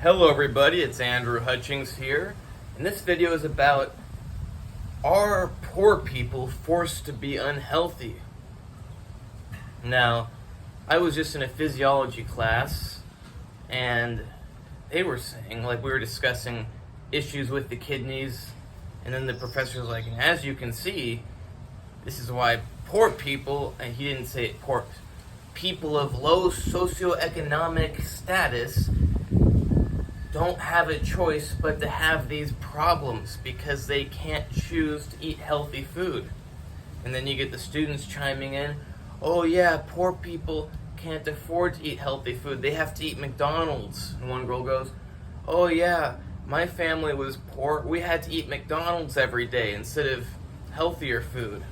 Hello everybody, it's Andrew Hutchings here, and this video is about, are poor people forced to be unhealthy? Now, I was just in a physiology class, and they were saying, like, we were discussing issues with the kidneys, and then the professor was like, as you can see, this is why poor people, and he didn't say it, poor people of low socioeconomic status don't have a choice but to have these problems because they can't choose to eat healthy food. And then you get the students chiming in, oh yeah, poor people can't afford to eat healthy food, they have to eat McDonald's. And one girl goes, oh yeah, my family was poor, we had to eat McDonald's every day instead of healthier food.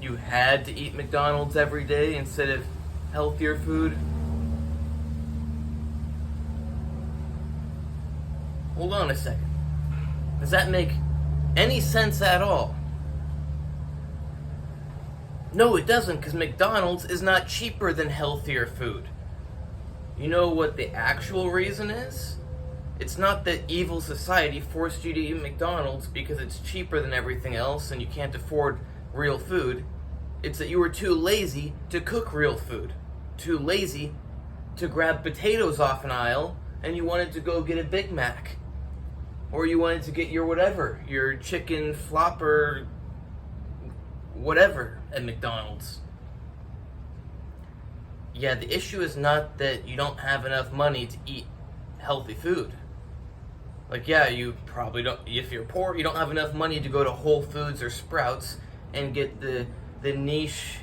You had to eat McDonald's every day instead of healthier food? Hold on a second. Does that make any sense at all? No, it doesn't, because McDonald's is not cheaper than healthier food. You know what the actual reason is? It's not that evil society forced you to eat McDonald's because it's cheaper than everything else and you can't afford real food. It's that you were too lazy to cook real food. Too lazy to grab potatoes off an aisle and you wanted to go get a Big Mac. Or you wanted to get your whatever, your chicken flopper, whatever at McDonald's. Yeah, the issue is not that you don't have enough money to eat healthy food. Like, yeah, you probably don't, if you're poor, you don't have enough money to go to Whole Foods or Sprouts and get the niche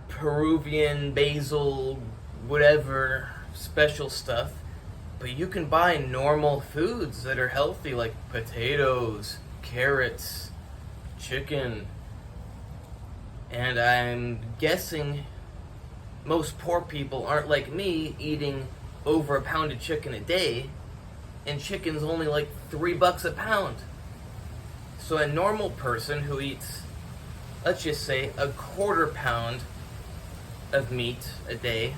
Peruvian basil, whatever, special stuff. But you can buy normal foods that are healthy, like potatoes, carrots, chicken. And I'm guessing most poor people aren't like me eating over a pound of chicken a day, and chicken's only like $3 a pound. So a normal person who eats, let's just say, a quarter pound of meat a day,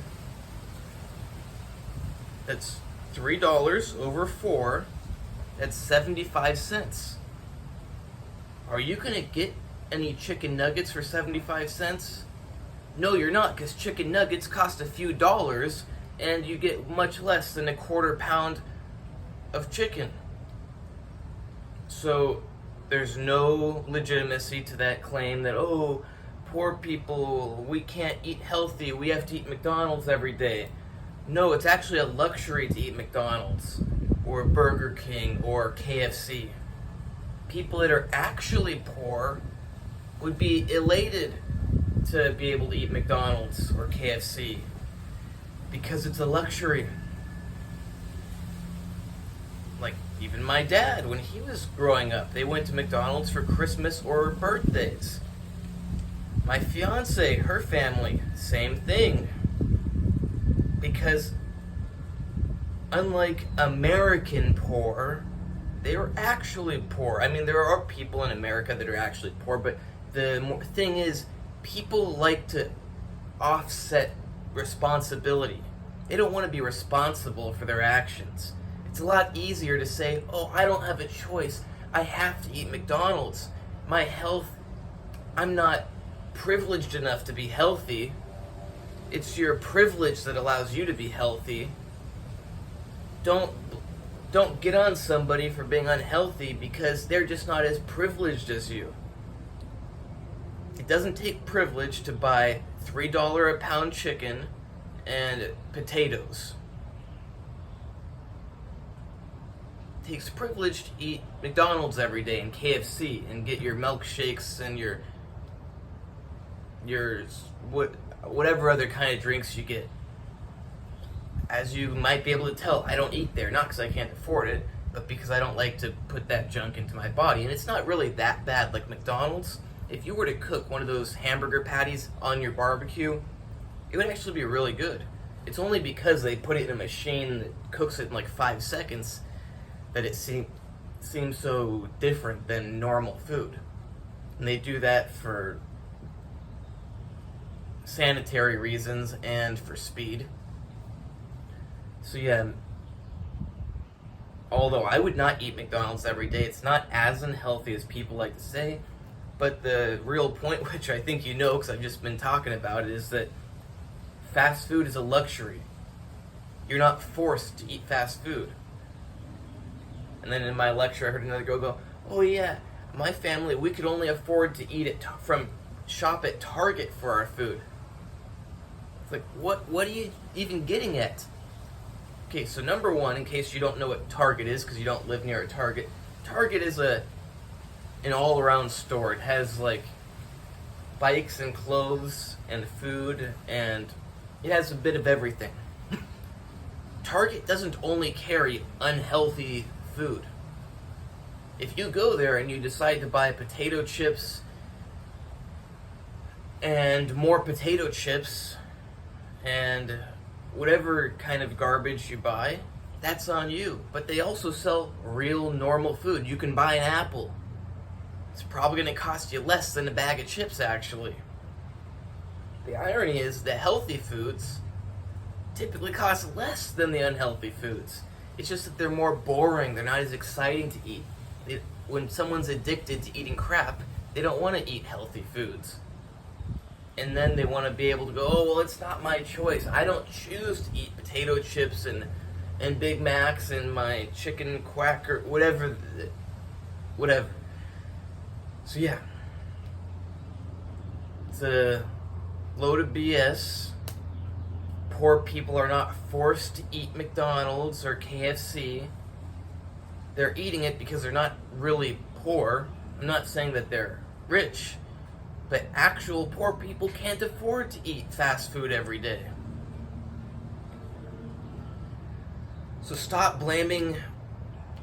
that's $3 over 4, that's 75 cents. Are you gonna get any chicken nuggets for 75 cents? No, you're not, because chicken nuggets cost a few dollars and you get much less than a quarter pound of chicken. So there's no legitimacy to that claim that, oh, poor people, we can't eat healthy, we have to eat McDonald's every day. No, it's actually a luxury to eat McDonald's or Burger King or KFC. People that are actually poor would be elated to be able to eat McDonald's or KFC because it's a luxury. Like, even my dad, when he was growing up, they went to McDonald's for Christmas or birthdays. My fiance, her family, same thing. Because unlike American poor, they were actually poor. I mean, there are people in America that are actually poor, but the thing is, people like to offset responsibility. They don't want to be responsible for their actions. It's a lot easier to say, oh, I don't have a choice, I have to eat McDonald's. My health, I'm not privileged enough to be healthy. It's your privilege that allows you to be healthy. Don't get on somebody for being unhealthy because they're just not as privileged as you. It doesn't take privilege to buy $3 a pound chicken and potatoes. Takes privilege to eat McDonald's every day and KFC and get your milkshakes and your whatever other kind of drinks you get. As you might be able to tell, I don't eat there, not because I can't afford it, but because I don't like to put that junk into my body. And it's not really that bad. Like McDonald's, if you were to cook one of those hamburger patties on your barbecue, it would actually be really good. It's only because they put it in a machine that cooks it in like 5 seconds that it seems so different than normal food. And they do that for sanitary reasons and for speed. So yeah, although I would not eat McDonald's every day, it's not as unhealthy as people like to say. But the real point, which I think you know because I've just been talking about it, is that fast food is a luxury. You're not forced to eat fast food. And then in my lecture, I heard another girl go, "Oh yeah, my family, we could only afford to eat from shop at Target for our food." It's like, what are you even getting at? Okay, so number one, in case you don't know what Target is because you don't live near a Target, Target is an all-around store. It has like bikes and clothes and food, and it has a bit of everything. Target doesn't only carry unhealthy food. If you go there and you decide to buy potato chips and more potato chips and whatever kind of garbage you buy, that's on you. But they also sell real normal food. You can buy an apple. It's probably going to cost you less than a bag of chips, actually. The irony is the healthy foods typically cost less than the unhealthy foods. It's just that they're more boring. They're not as exciting to eat. When someone's addicted to eating crap, they don't want to eat healthy foods. And then they want to be able to go, "Oh, well, it's not my choice. I don't choose to eat potato chips and Big Macs and my chicken quacker," whatever. So yeah, it's a load of BS. Poor people are not forced to eat McDonald's or KFC. They're eating it because they're not really poor. I'm not saying that they're rich, but actual poor people can't afford to eat fast food every day. So stop blaming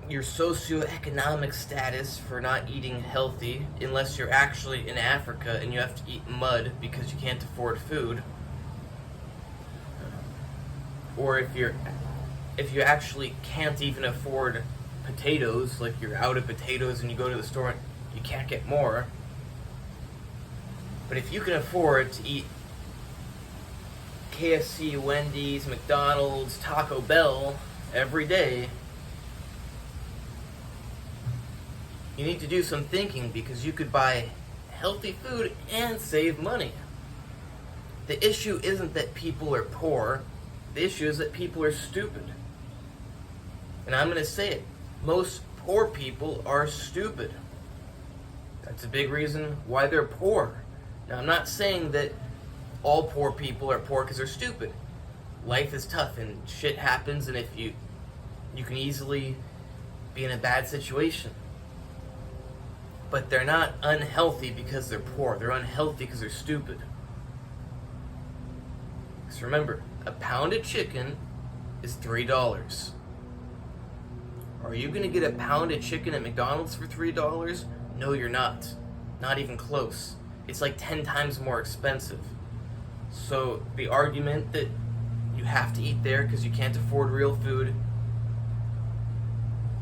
your socioeconomic status for not eating healthy unless you're actually in Africa and you have to eat mud because you can't afford food. Or if you actually can't even afford potatoes, like you're out of potatoes and you go to the store and you can't get more. But if you can afford to eat KFC, Wendy's, McDonald's, Taco Bell every day, you need to do some thinking because you could buy healthy food and save money. The issue isn't that people are poor. The issue is that people are stupid. And I'm going to say it. Most poor people are stupid. That's a big reason why they're poor. Now, I'm not saying that all poor people are poor because they're stupid. Life is tough and shit happens, and if you can easily be in a bad situation. But they're not unhealthy because they're poor. They're unhealthy because they're stupid. Because remember, a pound of chicken is $3. Are you going to get a pound of chicken at McDonald's for $3? No, you're not. Not even close. It's like 10 times more expensive. So the argument that you have to eat there because you can't afford real food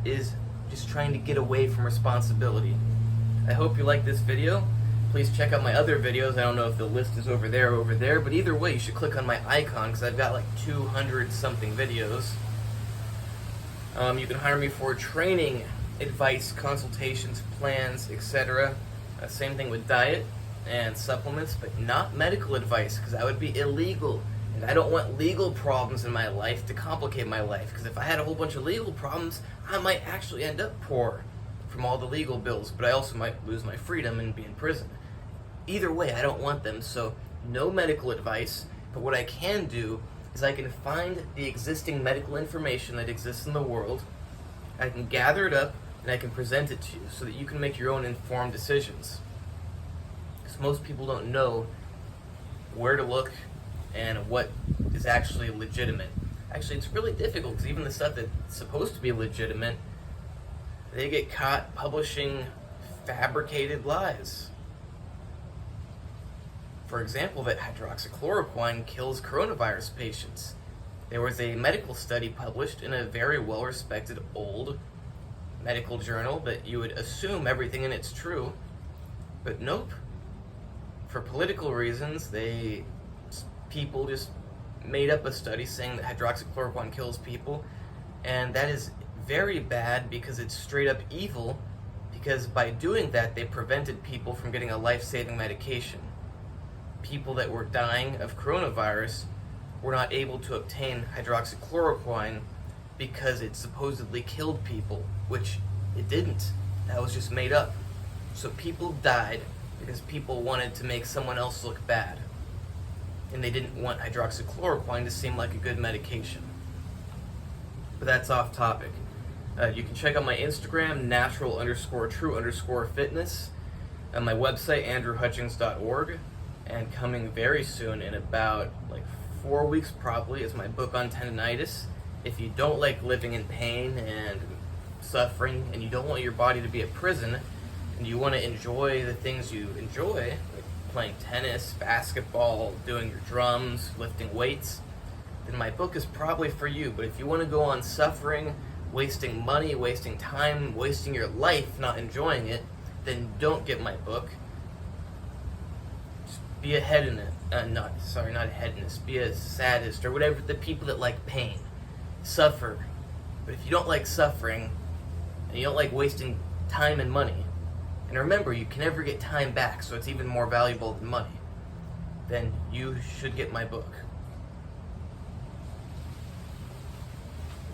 is just trying to get away from responsibility. I hope you like this video. Please check out my other videos. I don't know if the list is over there, but either way, you should click on my icon because I've got like 200 something videos. You can hire me for training, advice, consultations, plans, etc. Same thing with diet and supplements, but not medical advice because that would be illegal. And I don't want legal problems in my life to complicate my life because if I had a whole bunch of legal problems, I might actually end up poor from all the legal bills, but I also might lose my freedom and be in prison. Either way, I don't want them, so no medical advice, but what I can do is I can find the existing medical information that exists in the world, I can gather it up, and I can present it to you so that you can make your own informed decisions. Because most people don't know where to look and what is actually legitimate. Actually, it's really difficult because even the stuff that's supposed to be legitimate, they get caught publishing fabricated lies. For example, that hydroxychloroquine kills coronavirus patients. There was a medical study published in a very well-respected old medical journal that you would assume everything in it's true, but nope. For political reasons, they people just made up a study saying that hydroxychloroquine kills people, and that is very bad because it's straight up evil, because by doing that they prevented people from getting a life-saving medication. People that were dying of coronavirus were not able to obtain hydroxychloroquine because it supposedly killed people, which it didn't. That was just made up. So people died because people wanted to make someone else look bad, and they didn't want hydroxychloroquine to seem like a good medication. But that's off topic. You can check out my Instagram, natural_true_fitness, and my website, andrewhutchings.org. And coming very soon, in about 4 weeks probably, is my book on tendinitis. If you don't like living in pain and suffering, and you don't want your body to be a prison, and you want to enjoy the things you enjoy, like playing tennis, basketball, doing your drums, lifting weights, then my book is probably for you. But if you want to go on suffering, wasting money, wasting time, wasting your life not enjoying it, then don't get my book. Just be a hedonist, not a hedonist, be a sadist, or whatever, the people that like pain. Suffer. But if you don't like suffering, and you don't like wasting time and money, and remember, you can never get time back, so it's even more valuable than money, then you should get my book.